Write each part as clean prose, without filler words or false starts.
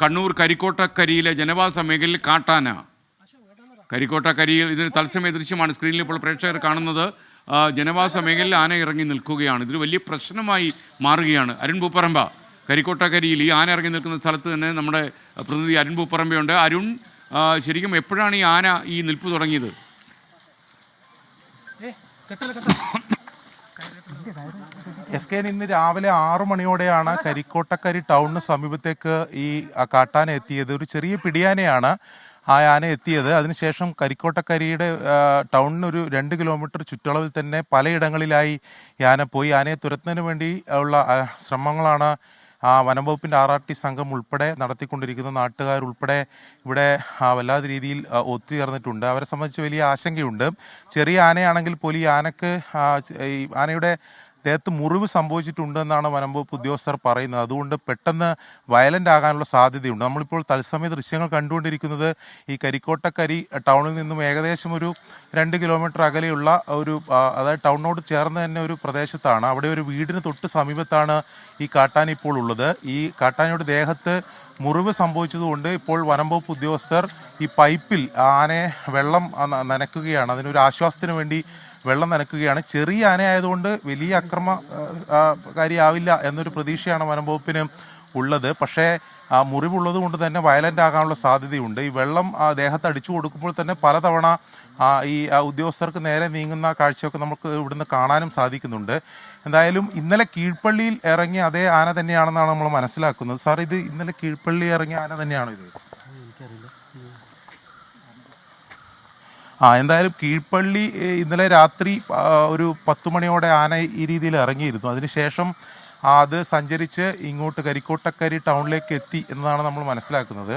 കണ്ണൂർ കരിക്കോട്ടക്കരിയിലെ ജനവാസ മേഖലയിൽ കാട്ടാന. കരിക്കോട്ടക്കരിയിൽ ഇതിന് തത്സമയ ദൃശ്യമാണ് സ്ക്രീനിൽ ഇപ്പോൾ പ്രേക്ഷകർ കാണുന്നത്. ജനവാസ മേഖലയിൽ ആന ഇറങ്ങി നിൽക്കുകയാണ്. ഇതൊരു വലിയ പ്രശ്നമായി മാറുകയാണ്. അരുൺ പൂപ്പറമ്പ, കരിക്കോട്ടക്കരിയിൽ ഈ ആന ഇറങ്ങി നിൽക്കുന്ന സ്ഥലത്ത് തന്നെ നമ്മുടെ പ്രതിനിധി അരുൺ പൂപ്പറമ്പയുണ്ട്. അരുൺ, ശരിക്കും എപ്പോഴാണ് ഈ ആന ഈ നിൽപ്പ് തുടങ്ങിയത്? ഇന്ന് രാവിലെ 6 മണിയോടെയാണ് കരിക്കോട്ടക്കരി ടൗണിന് സമീപത്തേക്ക് ഈ കാട്ടാന എത്തിയത്. ഒരു ചെറിയ പിടിയാനയാണ് ആ ആന എത്തിയത്. അതിനുശേഷം കരിക്കോട്ടക്കരിയുടെ ടൗണിന് ഒരു 2 കിലോമീറ്റർ ചുറ്റളവിൽ തന്നെ പലയിടങ്ങളിലായി ഈ ആന പോയി. ആനയെ തുരത്തുന്നതിന് വേണ്ടി ഉള്ള ശ്രമങ്ങളാണ് വനംവകുപ്പിൻ്റെ RRT സംഘം ഉൾപ്പെടെ നടത്തിക്കൊണ്ടിരിക്കുന്ന. നാട്ടുകാരുൾപ്പെടെ ഇവിടെ വല്ലാത്ത രീതിയിൽ ഒത്തുചേർന്നിട്ടുണ്ട്. അവരെ സംബന്ധിച്ച് വലിയ ആശങ്കയുണ്ട്. ചെറിയ ആനയാണെങ്കിൽ പോലും ഈ ആനയുടെ ദേഹത്ത് മുറിവ് സംഭവിച്ചിട്ടുണ്ടെന്നാണ് വനംവകുപ്പ് ഉദ്യോഗസ്ഥർ പറയുന്നത്. അതുകൊണ്ട് പെട്ടെന്ന് വയലൻ്റ് ആകാനുള്ള സാധ്യതയുണ്ട്. നമ്മളിപ്പോൾ തത്സമയ ദൃശ്യങ്ങൾ കണ്ടുകൊണ്ടിരിക്കുന്നത് ഈ കരിക്കോട്ടക്കരി ടൗണിൽ നിന്നും ഏകദേശം ഒരു 2 കിലോമീറ്റർ അകലെയുള്ള അതായത് ടൗണിനോട് ചേർന്ന് തന്നെ ഒരു പ്രദേശത്താണ്. അവിടെ ഒരു വീടിന് തൊട്ട് സമീപത്താണ് ഈ കാട്ടാന ഇപ്പോൾ ഉള്ളത്. ഈ കാട്ടാനയുടെ ദേഹത്ത് മുറിവ് സംഭവിച്ചതുകൊണ്ട് ഇപ്പോൾ വനംവകുപ്പ് ഉദ്യോഗസ്ഥർ ഈ പൈപ്പിൽ ആനയെ വെള്ളം നനയ്ക്കുകയാണ്. അതിനൊരു ആശ്വാസത്തിന് വേണ്ടി വെള്ളം നനയ്ക്കുകയാണ്. ചെറിയ ആനയായതുകൊണ്ട് വലിയ അക്രമകാരിയാവില്ല എന്നൊരു പ്രതീക്ഷയാണ് വനംവകുപ്പിന് ഉള്ളത്. പക്ഷേ മുറിവുള്ളത് കൊണ്ട് തന്നെ വയലൻ്റ് ആകാനുള്ള സാധ്യതയുണ്ട്. ഈ വെള്ളം ദേഹത്ത് അടിച്ചു കൊടുക്കുമ്പോൾ തന്നെ പലതവണ ഈ ഉദ്യോഗസ്ഥർക്ക് നേരെ നീങ്ങുന്ന കാഴ്ചയൊക്കെ നമുക്ക് ഇവിടുന്ന് കാണാനും സാധിക്കുന്നുണ്ട്. എന്തായാലും ഇന്നലെ കീഴ്പള്ളിയിൽ ഇറങ്ങിയ അതേ ആന തന്നെയാണെന്നാണ് നമ്മൾ മനസ്സിലാക്കുന്നത്. സാർ, ഇത് ഇന്നലെ കീഴ്പള്ളി ഇറങ്ങിയ ആന തന്നെയാണോ ഇത്? എന്തായാലും കീഴ്പള്ളി ഇന്നലെ രാത്രി ഒരു 10 മണിയോടെ ആന ഈ രീതിയിൽ ഇറങ്ങിയിരുന്നു. അതിനുശേഷം അത് സഞ്ചരിച്ച് ഇങ്ങോട്ട് കരിക്കോട്ടക്കരി ടൗണിലേക്ക് എത്തി എന്നതാണ് നമ്മൾ മനസ്സിലാക്കുന്നത്.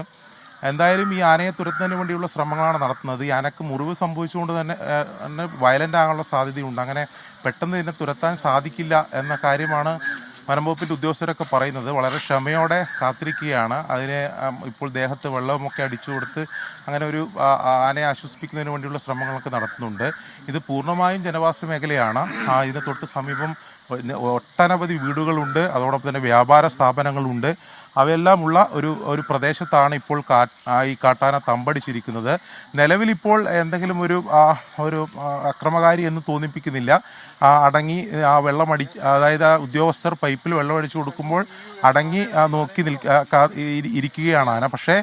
എന്തായാലും ഈ ആനയെ തുരത്തുന്നതിന് വേണ്ടിയുള്ള ശ്രമങ്ങളാണ് നടത്തുന്നത്. ഈ ആനക്ക് മുറിവ് സംഭവിച്ചുകൊണ്ട് തന്നെ വയലൻ്റ് ആകാനുള്ള സാധ്യതയുണ്ട്. അങ്ങനെ പെട്ടെന്ന് ഇതിനെ തുരത്താൻ സാധിക്കില്ല എന്ന കാര്യമാണ് വനംവകുപ്പിൻ്റെ ഉദ്യോഗസ്ഥരൊക്കെ പറയുന്നത്. വളരെ ക്ഷമയോടെ കാത്തിരിക്കുകയാണ്. അതിനെ ഇപ്പോൾ ദേഹത്ത് വെള്ളമൊക്കെ അടിച്ചു കൊടുത്ത് അങ്ങനെ ഒരു ആനയെ ആശ്വസിപ്പിക്കുന്നതിന് വേണ്ടിയുള്ള ശ്രമങ്ങളൊക്കെ നടത്തുന്നുണ്ട്. ഇത് പൂർണ്ണമായും ജനവാസ മേഖലയാണ്. ഇതിന് തൊട്ട് സമീപം ഒട്ടനവധി വീടുകളുണ്ട്. അതോടൊപ്പം തന്നെ വ്യാപാര സ്ഥാപനങ്ങളുണ്ട്. അവയെല്ലാമുള്ള ഒരു പ്രദേശത്താണ് ഇപ്പോൾ ഈ കാട്ടാന തമ്പടിച്ചിരിക്കുന്നത്. നിലവിലിപ്പോൾ എന്തെങ്കിലും ഒരു അക്രമകാരി എന്ന് തോന്നിപ്പിക്കുന്നില്ല. അടങ്ങി അതായത് ഉദ്യോഗസ്ഥർ പൈപ്പിൽ വെള്ളമടിച്ചു കൊടുക്കുമ്പോൾ അടങ്ങി നോക്കി ഇരിക്കുകയാണ് ആന. പക്ഷേ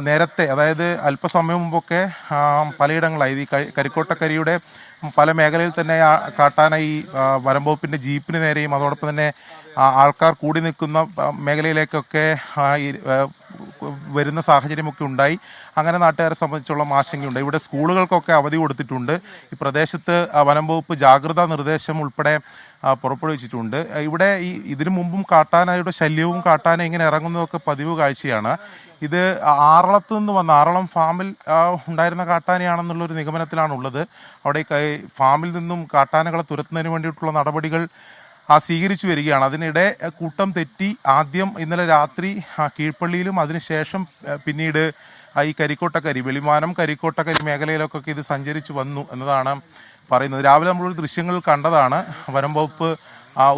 നേരത്തെ, അതായത് അല്പസമയം മുമ്പൊക്കെ പലയിടങ്ങളായി ഈ കരിക്കോട്ടക്കരിയുടെ പല മേഖലയിൽ തന്നെ കാട്ടാന ഈ വനംവകുപ്പിൻ്റെ ജീപ്പിന് നേരെയും അതോടൊപ്പം തന്നെ ആൾക്കാർ കൂടി നിൽക്കുന്ന മേഖലയിലേക്കൊക്കെ വരുന്ന സാഹചര്യമൊക്കെ ഉണ്ടായി. അങ്ങനെ നാട്ടുകാരെ സംബന്ധിച്ചുള്ള ആശങ്കയുണ്ട്. ഇവിടെ സ്കൂളുകൾക്കൊക്കെ അവധി കൊടുത്തിട്ടുണ്ട്. ഈ പ്രദേശത്ത് വനംവകുപ്പ് ജാഗ്രതാ നിർദ്ദേശം ഉൾപ്പെടെ പുറപ്പെടുവിച്ചിട്ടുണ്ട്. ഇവിടെ ഇതിനു മുമ്പും കാട്ടാനയുടെ ശല്യവും കാട്ടാന ഇങ്ങനെ ഇറങ്ങുന്നതൊക്കെ പതിവ് കാഴ്ചയാണ്. ഇത് ആറളത്ത് നിന്ന് വന്ന ആറളം ഫാമിൽ ഉണ്ടായിരുന്ന കാട്ടാനയാണെന്നുള്ളൊരു നിഗമനത്തിലാണുള്ളത്. അവിടെ ഫാമിൽ നിന്നും കാട്ടാനകളെ തുരത്തുന്നതിന് വേണ്ടിയിട്ടുള്ള നടപടികൾ സ്വീകരിച്ചു വരികയാണ്. അതിനിടെ കൂട്ടം തെറ്റി ആദ്യം ഇന്നലെ രാത്രി കീഴ്പള്ളിയിലും അതിനുശേഷം പിന്നീട് ഈ കരിക്കോട്ടക്കരി, വെളിമാനം കരിക്കോട്ടക്കരി മേഖലയിലൊക്കെ ഇത് സഞ്ചരിച്ചു വന്നു എന്നതാണ് പറയുന്നത്. രാവിലെ നമ്മളൊരു ദൃശ്യങ്ങൾ കണ്ടതാണ്. വനംവകുപ്പ്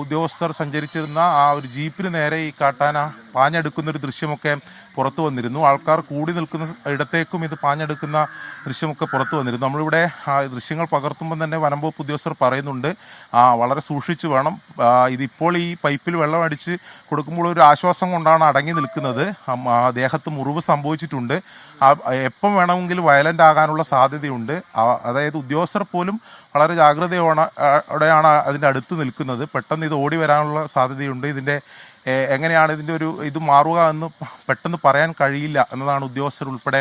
ഉദ്യോഗസ്ഥർ സഞ്ചരിച്ചിരുന്ന ഒരു ജീപ്പിന് നേരെ ഈ കാട്ടാന പാഞ്ഞെടുക്കുന്നൊരു ദൃശ്യമൊക്കെ പുറത്തു വന്നിരുന്നു. ആൾക്കാർ കൂടി നിൽക്കുന്ന ഇടത്തേക്കും ഇത് പാഞ്ഞെടുക്കുന്ന ദൃശ്യമൊക്കെ പുറത്തു വന്നിരുന്നു. നമ്മളിവിടെ ദൃശ്യങ്ങൾ പകർത്തുമ്പോൾ തന്നെ വനംവകുപ്പ് ഉദ്യോഗസ്ഥർ പറയുന്നുണ്ട്, വളരെ സൂക്ഷിച്ചു വേണം. ഇതിപ്പോൾ ഈ പൈപ്പിൽ വെള്ളം അടിച്ച് കൊടുക്കുമ്പോൾ ഒരു ആശ്വാസം കൊണ്ടാണ് അടങ്ങി നിൽക്കുന്നത്. ദേഹത്ത് മുറിവ് സംഭവിച്ചിട്ടുണ്ട്. എപ്പം വേണമെങ്കിലും വയലൻ്റ് ആകാനുള്ള സാധ്യതയുണ്ട്. അതായത് ഉദ്യോഗസ്ഥർ പോലും വളരെ ജാഗ്രതയോടെയാണ് അതിൻ്റെ അടുത്ത് നിൽക്കുന്നത്. പെട്ടെന്ന് ഇത് ഓടി വരാനുള്ള സാധ്യതയുണ്ട്. എങ്ങനെയാണ് ഇതിൻ്റെ ഇത് മാറുക എന്ന് പെട്ടെന്ന് പറയാൻ കഴിയില്ല എന്നതാണ് ഉദ്യോഗസ്ഥർ ഉൾപ്പെടെ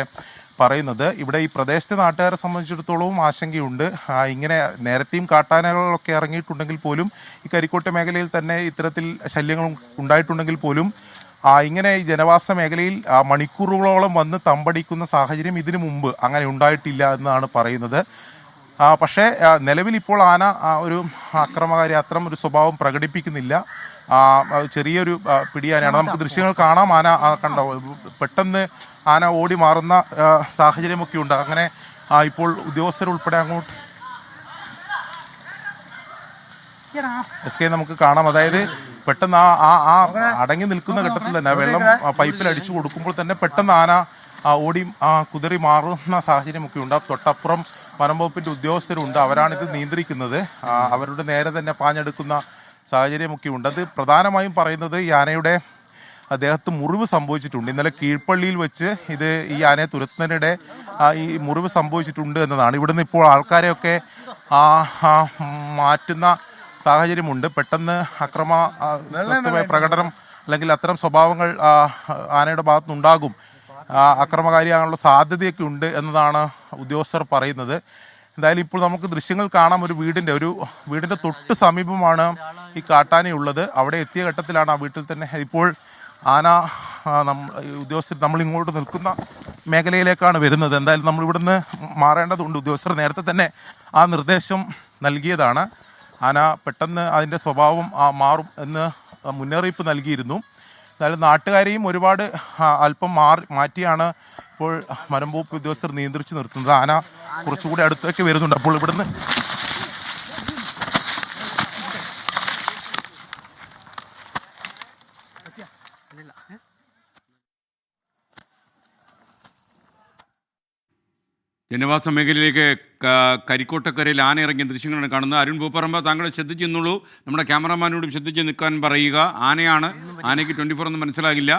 പറയുന്നത്. ഇവിടെ ഈ പ്രദേശത്തെ നാട്ടുകാരെ സംബന്ധിച്ചിടത്തോളവും ആശങ്കയുണ്ട്. ഇങ്ങനെ നേരത്തെയും കാട്ടാനകളൊക്കെ ഇറങ്ങിയിട്ടുണ്ടെങ്കിൽ പോലും ഈ കരിക്കോട്ട മേഖലയിൽ തന്നെ ഇത്തരത്തിൽ ശല്യങ്ങൾ ഉണ്ടായിട്ടുണ്ടെങ്കിൽ പോലും ഇങ്ങനെ ഈ ജനവാസ മേഖലയിൽ മണിക്കൂറുകളോളം വന്ന് തമ്പടിക്കുന്ന സാഹചര്യം ഇതിനു മുമ്പ് അങ്ങനെ ഉണ്ടായിട്ടില്ല എന്നാണ് പറയുന്നത്. പക്ഷേ നിലവിൽ ഇപ്പോൾ ആന ഒരു അക്രമകാരി അത്തരം ഒരു സ്വഭാവം പ്രകടിപ്പിക്കുന്നില്ല. ചെറിയൊരു പിടിയാനയാണ്. നമുക്ക് ദൃശ്യങ്ങൾ കാണാം. ആന കണ്ടോ, പെട്ടെന്ന് ആന ഓടി മാറുന്ന സാഹചര്യമൊക്കെ ഉണ്ട്. അങ്ങനെ ഇപ്പോൾ ഉദ്യോഗസ്ഥരുൾപ്പെടെ അങ്ങോട്ട് നമുക്ക് കാണാം. അതായത് പെട്ടെന്ന് ആ അടങ്ങി നിൽക്കുന്ന ഘട്ടത്തിൽ തന്നെ വെള്ളം പൈപ്പിൽ അടിച്ചു കൊടുക്കുമ്പോൾ തന്നെ പെട്ടെന്ന് ആന ഓടി കുതിറി മാറുന്ന സാഹചര്യമൊക്കെ ഉണ്ട്. തൊട്ടപ്പുറം വനംവകുപ്പിൻ്റെ ഉദ്യോഗസ്ഥരുണ്ട്, അവരാണിത് നിയന്ത്രിക്കുന്നത്. അവരുടെ നേരെ തന്നെ പാഞ്ഞെടുക്കുന്ന സാഹചര്യമൊക്കെ ഉണ്ട്. അത് പ്രധാനമായും പറയുന്നത് ഈ ആനയുടെ ദേഹത്ത് മുറിവ് സംഭവിച്ചിട്ടുണ്ട്. ഇന്നലെ കീഴ്പള്ളിയിൽ വെച്ച് ഈ ആനയെ തുരത്തുന്നതിനിടെ ഈ മുറിവ് സംഭവിച്ചിട്ടുണ്ട് എന്നതാണ്. ഇവിടുന്ന് ഇപ്പോൾ ആൾക്കാരെയൊക്കെ മാറ്റുന്ന സാഹചര്യമുണ്ട്. പെട്ടെന്ന് അക്രമമായ പ്രകടനം അല്ലെങ്കിൽ അത്തരം സ്വഭാവങ്ങൾ ആനയുടെ ഭാഗത്തുനിന്നുണ്ടാകും, അക്രമകാരിയാകാനുള്ള സാധ്യതയൊക്കെ ഉണ്ട് എന്നതാണ് ഉദ്യോഗസ്ഥർ പറയുന്നത്. എന്തായാലും ഇപ്പോൾ നമുക്ക് ദൃശ്യങ്ങൾ കാണാം. ഒരു വീടിൻ്റെ തൊട്ട് സമീപമാണ് ഈ കാട്ടാനയുള്ളത്. അവിടെ എത്തിയ ഘട്ടത്തിലാണ് ആ വീട്ടിൽ തന്നെ ഇപ്പോൾ ആന ഉദ്യോഗസ്ഥർ നമ്മൾ ഇങ്ങോട്ട് നിൽക്കുന്ന മേഖലയിലേക്കാണ് വരുന്നത്. എന്തായാലും നമ്മൾ ഇവിടുന്ന് മാറേണ്ടതുണ്ട്. ഉദ്യോഗസ്ഥർ നേരത്തെ തന്നെ ആ നിർദ്ദേശം നൽകിയതാണ്. ആന പെട്ടെന്ന് അതിൻ്റെ സ്വഭാവം മാറും എന്ന് മുന്നറിയിപ്പ് നൽകിയിരുന്നു. എന്നാലും നാട്ടുകാരെയും ഒരുപാട് അല്പം മാറ്റിയാണ് ഇപ്പോൾ വനംവകുപ്പ് ഉദ്യോഗസ്ഥർ നിയന്ത്രിച്ച് നിർത്തുന്നത്. ആന കുറച്ചുകൂടി അടുത്തേക്ക് വരുന്നുണ്ട്. അപ്പോൾ ഇവിടുന്ന് ജനവാസ മേഖലയിലേക്ക് കരിക്കോട്ടക്കരയിൽ ആന ഇറങ്ങിയ ദൃശ്യങ്ങളാണ് കാണുന്നത്. അരുൺ പൂപ്പറമ്പ, താങ്കൾ ശ്രദ്ധിച്ചു നിന്നുള്ളൂ. നമ്മുടെ ക്യാമറമാനോടും ശ്രദ്ധിച്ച് നിൽക്കാൻ പറയുക. ആനയാണ്, ആനയ്ക്ക് 24 ഒന്നും മനസ്സിലാകില്ല.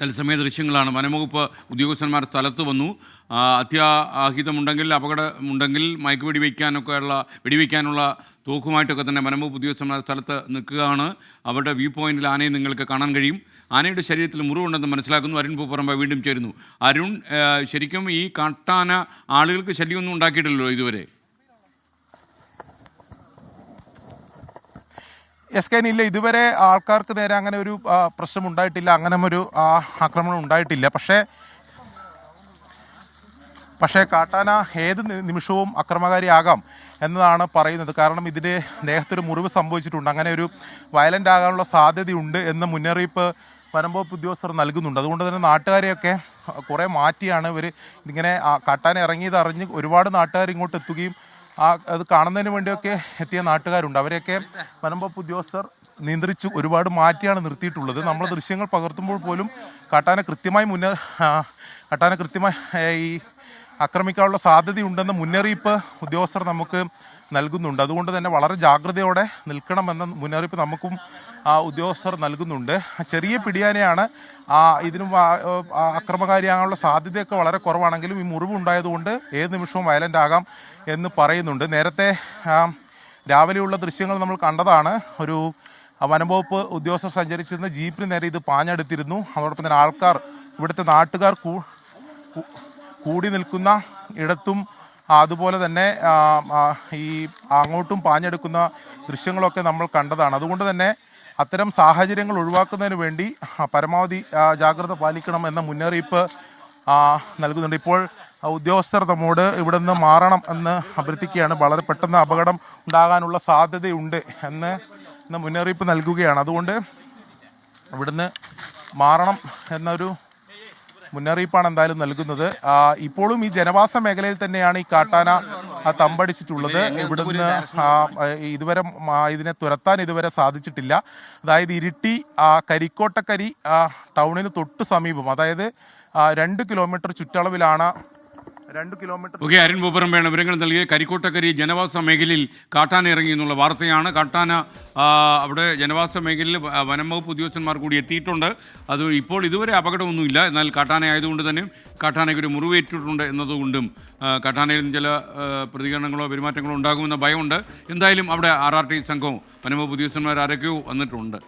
തത്സമയ ദൃശ്യങ്ങളാണ്. വനംവകുപ്പ് ഉദ്യോഗസ്ഥന്മാർ സ്ഥലത്ത് വന്നു. അത്യാഹിതമുണ്ടെങ്കിൽ, അപകടമുണ്ടെങ്കിൽ വെടിവെക്കാനുള്ള തോക്കുമായിട്ടൊക്കെ തന്നെ വനംവകുപ്പ് ഉദ്യോഗസ്ഥന്മാർ സ്ഥലത്ത് നിൽക്കുകയാണ്. അവരുടെ വ്യൂ പോയിന്റിൽ ആനയെ നിങ്ങൾക്ക് കാണാൻ കഴിയും. ആനയുടെ ശരീരത്തിൽ മുറിവുണ്ടെന്ന് മനസ്സിലാക്കുന്നു. അരുൺ പൂപ്പറമ്പ വീണ്ടും ചേരുന്നു. അരുൺ, ശരിക്കും ഈ കാട്ടാന ആളുകൾക്ക് ശല്യമൊന്നും ഉണ്ടാക്കിയിട്ടില്ലല്ലോ ഇതുവരെ? ഇല്ല, ഇതുവരെ ആൾക്കാർക്ക് നേരെ അങ്ങനെ ഒരു പ്രശ്നം ഉണ്ടായിട്ടില്ല, അങ്ങനെ ഒരു ആക്രമണം ഉണ്ടായിട്ടില്ല. പക്ഷേ കാട്ടാന ഏത് നിമിഷവും അക്രമകാരിയാകാം എന്നതാണ് പറയുന്നത്. കാരണം ഇതിന് ദേഹത്തൊരു മുറിവ് സംഭവിച്ചിട്ടുണ്ട്, അങ്ങനെ ഒരു വയലൻ്റ് ആകാനുള്ള സാധ്യതയുണ്ട് എന്ന മുന്നറിയിപ്പ് വനംവകുപ്പ് ഉദ്യോഗസ്ഥർ നൽകുന്നുണ്ട്. അതുകൊണ്ട് തന്നെ നാട്ടുകാരെയൊക്കെ കുറേ മാറ്റിയാണ് ഇതിങ്ങനെ കാട്ടാന ഇറങ്ങിയത് അറിഞ്ഞ് ഒരുപാട് നാട്ടുകാർ ഇങ്ങോട്ട് എത്തുകയും അത് കാണുന്നതിന് വേണ്ടിയൊക്കെ എത്തിയ നാട്ടുകാരുണ്ട്. അവരെയൊക്കെ വനംവകുപ്പ് ഉദ്യോഗസ്ഥർ നിയന്ത്രിച്ച് ഒരുപാട് മാറ്റിയാണ് നിർത്തിയിട്ടുള്ളത്. നമ്മൾ ദൃശ്യങ്ങൾ പകർത്തുമ്പോൾ പോലും കാട്ടാന കൃത്യമായി ഈ ആക്രമിക്കാനുള്ള സാധ്യതയുണ്ടെന്ന മുന്നറിയിപ്പ് ഉദ്യോഗസ്ഥർ നമുക്ക് നൽകുന്നുണ്ട്. അതുകൊണ്ട് തന്നെ വളരെ ജാഗ്രതയോടെ നിൽക്കണമെന്ന മുന്നറിയിപ്പ് നമുക്കും ഉദ്യോഗസ്ഥർ നൽകുന്നുണ്ട്. ചെറിയ പിടിയാനയാണ്, ഇതിനും അക്രമകാരിയാകാനുള്ള സാധ്യതയൊക്കെ വളരെ കുറവാണെങ്കിലും ഈ മുറിവുണ്ടായതുകൊണ്ട് ഏത് നിമിഷവും വയലൻ്റ് ആകാം എന്ന് പറയുന്നുണ്ട്. നേരത്തെ രാവിലെയുള്ള ദൃശ്യങ്ങൾ നമ്മൾ കണ്ടതാണ്. ഒരു വനംവകുപ്പ് ഉദ്യോഗസ്ഥർ സഞ്ചരിച്ചിരുന്ന ജീപ്പിന് നേരെ ഇത് പാഞ്ഞെടുത്തിരുന്നു. അതോടൊപ്പം തന്നെ ഇവിടുത്തെ നാട്ടുകാർ കൂടി നിൽക്കുന്ന ഇടത്തും അതുപോലെ തന്നെ ഈ അങ്ങോട്ടും പാഞ്ഞെടുക്കുന്ന ദൃശ്യങ്ങളൊക്കെ നമ്മൾ കണ്ടതാണ്. അതുകൊണ്ട് തന്നെ അത്തരം സാഹചര്യങ്ങൾ ഒഴിവാക്കുന്നതിന് വേണ്ടി പരമാവധി ജാഗ്രത പാലിക്കണം എന്ന മുന്നറിയിപ്പ് നൽകുന്നുണ്ട്. ഇപ്പോൾ ഉദ്യോഗസ്ഥർ നമ്മോട് ഇവിടെ നിന്ന് മാറണം എന്ന് അഭ്യർത്ഥിക്കുകയാണ്. വളരെ പെട്ടെന്ന് അപകടം ഉണ്ടാകാനുള്ള സാധ്യതയുണ്ട് എന്ന് മുന്നറിയിപ്പ് നൽകുകയാണ്. അതുകൊണ്ട് ഇവിടുന്ന് മാറണം എന്നൊരു മുന്നറിയിപ്പാണ് എന്തായാലും നൽകുന്നത്. ഇപ്പോഴും ഈ ജനവാസ മേഖലയിൽ തന്നെയാണ് ഈ കാട്ടാന തമ്പടിച്ചിട്ടുള്ളത്. ഇവിടുന്ന് ഇതുവരെ ഇതിനെ തുരത്താൻ ഇതുവരെ സാധിച്ചിട്ടില്ല. അതായത് ഇരിട്ടി കരിക്കോട്ടക്കരി ടൗണിന് തൊട്ട് സമീപം, അതായത് 2 കിലോമീറ്റർ ചുറ്റളവിലാണ്. 2 കിലോമീറ്റർ. ഓക്കെ, അരുൺ പൂപ്പറമ്പയാണ് വിവരങ്ങൾ നൽകിയ. കരിക്കോട്ടക്കരി ജനവാസ മേഖലയിൽ കാട്ടാന ഇറങ്ങി എന്നുള്ള വാർത്തയാണ്. കാട്ടാന അവിടെ ജനവാസ മേഖലയിൽ വനംവകുപ്പ് ഉദ്യോഗസ്ഥന്മാർ കൂടി എത്തിയിട്ടുണ്ട്. അത് ഇപ്പോൾ ഇതുവരെ അപകടമൊന്നുമില്ല. എന്നാൽ കാട്ടാന ആയതുകൊണ്ട് തന്നെ കാട്ടാനയ്ക്ക് ഒരു മുറിവേറ്റിട്ടുണ്ട് എന്നതുകൊണ്ടും കാട്ടാനയിൽ ചില പ്രതികരണങ്ങളോ പെരുമാറ്റങ്ങളോ ഉണ്ടാകുമെന്ന ഭയമുണ്ട്. എന്തായാലും അവിടെ RRT സംഘവും വനംവകുപ്പ് ഉദ്യോഗസ്ഥന്മാർ ആരൊക്കെയോ വന്നിട്ടുണ്ട്.